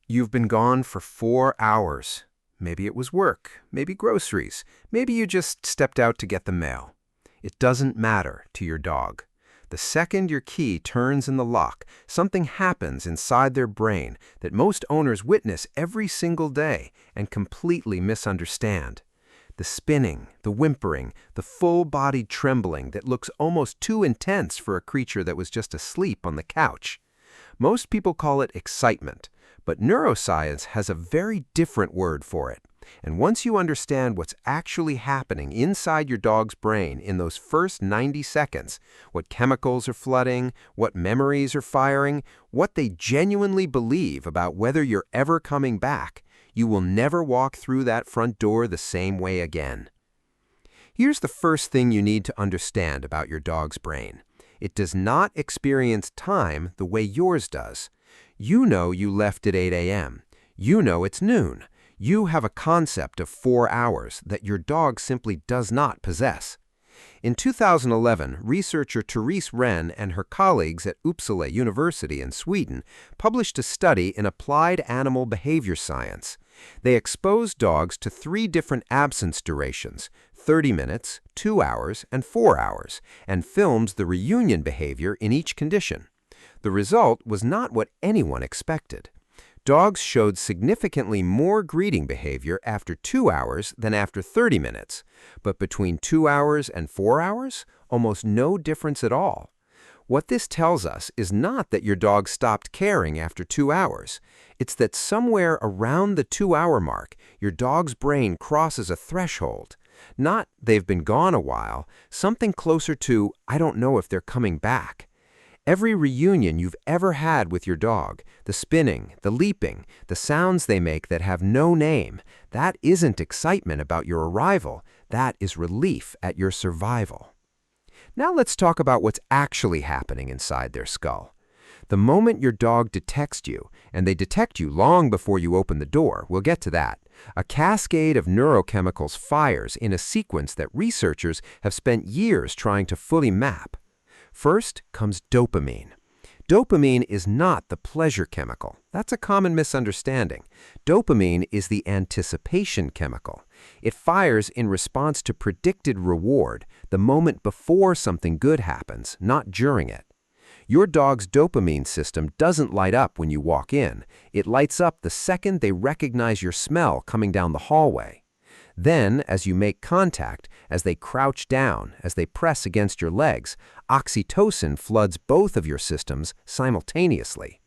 You've been gone for 4 hours. Maybe it was work, maybe groceries, maybe you just stepped out to get the mail. It doesn't matter to your dog. The second your key turns in the lock, something happens inside their brain that most owners witness every single day and completely misunderstand. The spinning, the whimpering, the full-bodied trembling that looks almost too intense for a creature that was just asleep on the couch. Most people call it excitement, but neuroscience has a very different word for it. And once you understand what's actually happening inside your dog's brain in those first 90 seconds, what chemicals are flooding, what memories are firing, what they genuinely believe about whether you're ever coming back, you will never walk through that front door the same way again. Here's the first thing you need to understand about your dog's brain. It does not experience time the way yours does. You know you left at 8 a.m. You know it's noon. You have a concept of 4 hours that your dog simply does not possess. In 2011, researcher Therese Rehn and her colleagues at Uppsala University in Sweden published a study in applied animal behavior science. They exposed dogs to 3 different absence durations, 30 minutes, 2 hours, and 4 hours, and filmed the reunion behavior in each condition. The result was not what anyone expected. Dogs showed significantly more greeting behavior after 2 hours than after 30 minutes, but between 2 hours and 4 hours, almost no difference at all. What this tells us is not that your dog stopped caring after 2 hours. It's that somewhere around the 2-hour mark, your dog's brain crosses a threshold. Not they've been gone a while, something closer to I don't know if they're coming back. Every reunion you've ever had with your dog, the spinning, the leaping, the sounds they make that have no name, that isn't excitement about your arrival, that is relief at your survival. Now let's talk about what's actually happening inside their skull. The moment your dog detects you, and they detect you long before you open the door, we'll get to that, a cascade of neurochemicals fires in a sequence that researchers have spent years trying to fully map. First comes dopamine. Dopamine is not the pleasure chemical. That's a common misunderstanding. Dopamine is the anticipation chemical. It fires in response to predicted reward, the moment before something good happens, not during it. Your dog's dopamine system doesn't light up when you walk in. It lights up the second they recognize your smell coming down the hallway. Then, as you make contact, as they crouch down, as they press against your legs, oxytocin floods both of your systems simultaneously.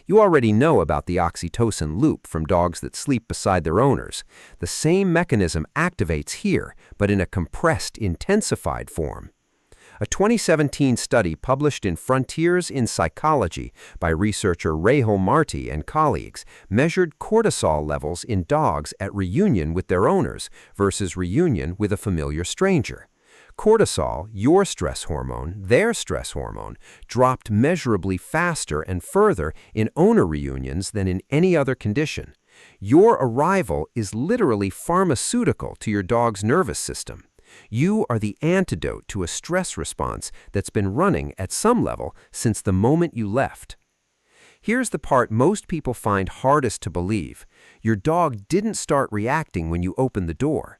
You already know about the oxytocin loop from dogs that sleep beside their owners. The same mechanism activates here, but in a compressed, intensified form. A 2017 study published in Frontiers in Psychology by researcher Marti and colleagues measured cortisol levels in dogs at reunion with their owners versus reunion with a familiar stranger. Cortisol, your stress hormone, their stress hormone, dropped measurably faster and further in owner reunions than in any other condition. Your arrival is literally pharmaceutical to your dog's nervous system. You are the antidote to a stress response that's been running at some level since the moment you left. Here's the part most people find hardest to believe. Your dog didn't start reacting when you opened the door.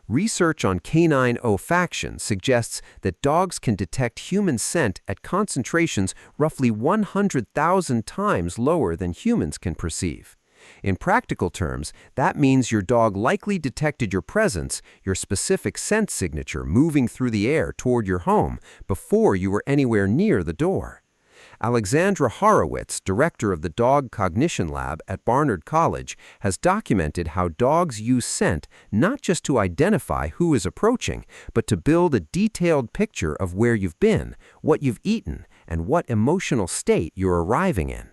Research on canine olfaction suggests that dogs can detect human scent at concentrations roughly 100,000 times lower than humans can perceive. In practical terms, that means your dog likely detected your presence, your specific scent signature moving through the air toward your home before you were anywhere near the door. Alexandra Horowitz, director of the Dog Cognition Lab at Barnard College, has documented how dogs use scent not just to identify who is approaching, but to build a detailed picture of where you've been, what you've eaten, and what emotional state you're arriving in.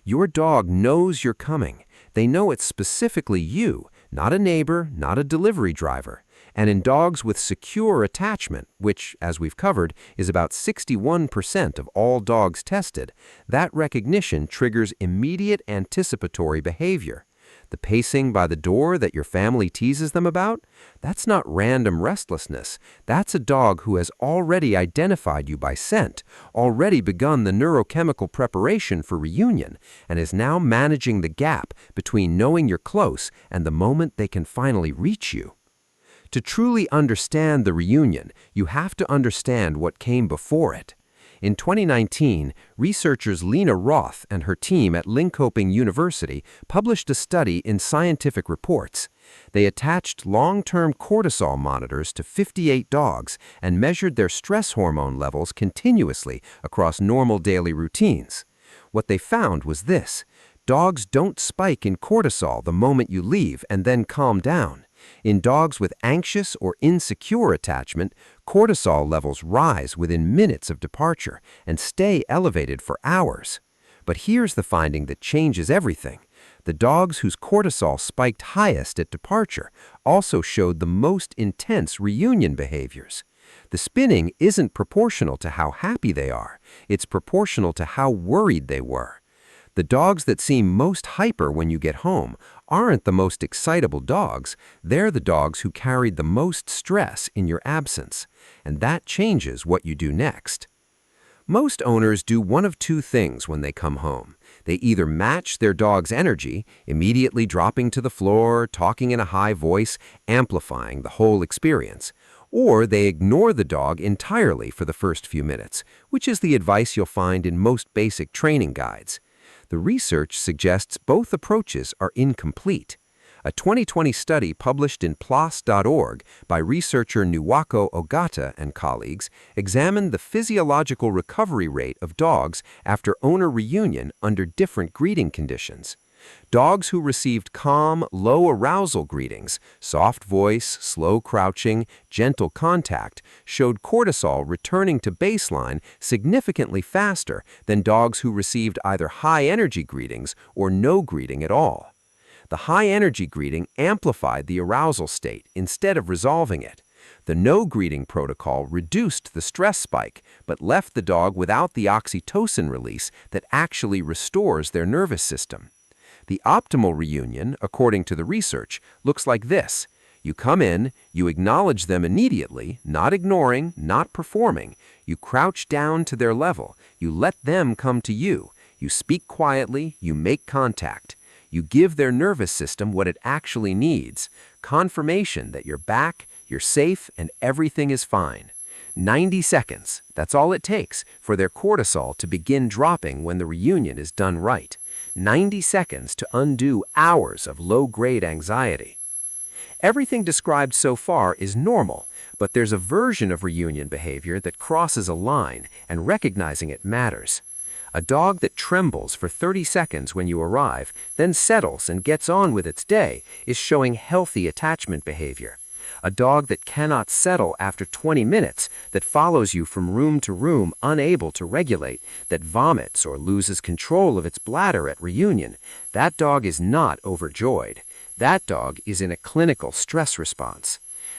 Your dog knows you're coming. They know it's specifically you, not a neighbor, not a delivery driver. And in dogs with secure attachment, which, as we've covered, is about 61% of all dogs tested, that recognition triggers immediate anticipatory behavior. The pacing by the door that your family teases them about? That's not random restlessness. That's a dog who has already identified you by scent, already begun the neurochemical preparation for reunion, and is now managing the gap between knowing you're close and the moment they can finally reach you. To truly understand the reunion, you have to understand what came before it. In 2019, researchers Lena Roth and her team at Linköping University published a study in Scientific Reports. They attached long-term cortisol monitors to 58 dogs and measured their stress hormone levels continuously across normal daily routines. What they found was this: dogs don't spike in cortisol the moment you leave and then calm down. In dogs with anxious or insecure attachment, cortisol levels rise within minutes of departure and stay elevated for hours. But here's the finding that changes everything. The dogs whose cortisol spiked highest at departure also showed the most intense reunion behaviors. The spinning isn't proportional to how happy they are. It's proportional to how worried they were. The dogs that seem most hyper when you get home aren't the most excitable dogs. They're the dogs who carried the most stress in your absence. And that changes what you do next. Most owners do one of two things when they come home. They either match their dog's energy, immediately dropping to the floor, talking in a high voice, amplifying the whole experience, or they ignore the dog entirely for the first few minutes, which is the advice you'll find in most basic training guides. The research suggests both approaches are incomplete. A 2020 study published in PLOS.org by researcher Ogata and colleagues examined the physiological recovery rate of dogs after owner reunion under different greeting conditions. Dogs who received calm, low arousal greetings, soft voice, slow crouching, gentle contact, showed cortisol returning to baseline significantly faster than dogs who received either high-energy greetings or no greeting at all. The high-energy greeting amplified the arousal state instead of resolving it. The no-greeting protocol reduced the stress spike, but left the dog without the oxytocin release that actually restores their nervous system. The optimal reunion, according to the research, looks like this. You come in, you acknowledge them immediately, not ignoring, not performing. You crouch down to their level. You let them come to you. You speak quietly, you make contact. You give their nervous system what it actually needs, confirmation that you're back, you're safe, and everything is fine. 90 seconds, that's all it takes for their cortisol to begin dropping when the reunion is done right. 90 seconds to undo hours of low-grade anxiety. Everything described so far is normal, but there's a version of reunion behavior that crosses a line, and recognizing it matters. A dog that trembles for 30 seconds when you arrive, then settles and gets on with its day, is showing healthy attachment behavior. A dog that cannot settle after 20 minutes, that follows you from room to room unable to regulate, that vomits or loses control of its bladder at reunion, that dog is not overjoyed. That dog is in a clinical stress response.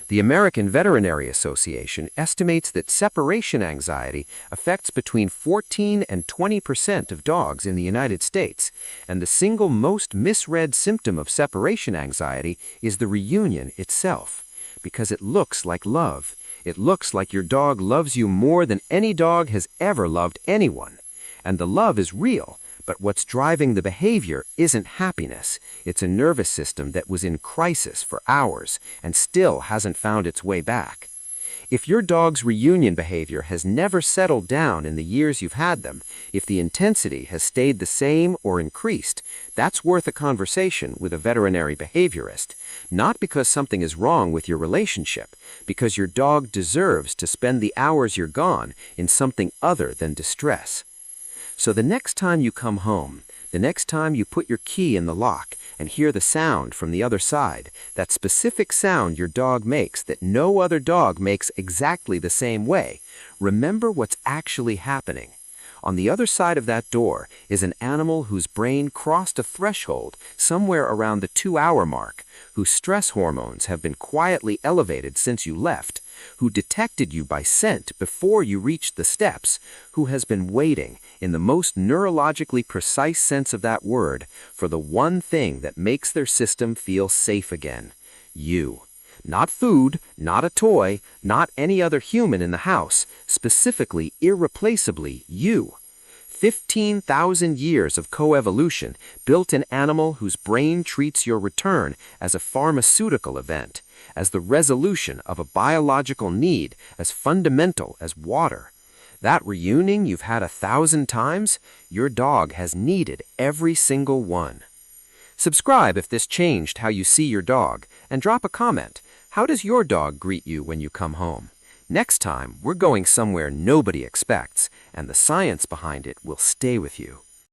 The American Veterinary Association estimates that separation anxiety affects between 14 and 20% of dogs in the United States, and the single most misread symptom of separation anxiety is the reunion itself. Because it looks like love. It looks like your dog loves you more than any dog has ever loved anyone. And the love is real, but what's driving the behavior isn't happiness. It's a nervous system that was in crisis for hours and still hasn't found its way back. If your dog's reunion behavior has never settled down in the years you've had them, if the intensity has stayed the same or increased, that's worth a conversation with a veterinary behaviorist. Not because something is wrong with your relationship, because your dog deserves to spend the hours you're gone in something other than distress. So the next time you come home, the next time you put your key in the lock and hear the sound from the other side, that specific sound your dog makes that no other dog makes exactly the same way, remember what's actually happening. On the other side of that door is an animal whose brain crossed a threshold somewhere around the 2-hour mark, whose stress hormones have been quietly elevated since you left, who detected you by scent before you reached the steps, who has been waiting, in the most neurologically precise sense of that word, for the one thing that makes their system feel safe again. You. Not food, not a toy, not any other human in the house, specifically, irreplaceably, you. 15,000 years of coevolution built an animal whose brain treats your return as a pharmaceutical event, as the resolution of a biological need as fundamental as water. That reunion you've had 1,000 times, your dog has needed every single one. Subscribe if this changed how you see your dog, and drop a comment. How does your dog greet you when you come home? Next time, we're going somewhere nobody expects, and the science behind it will stay with you.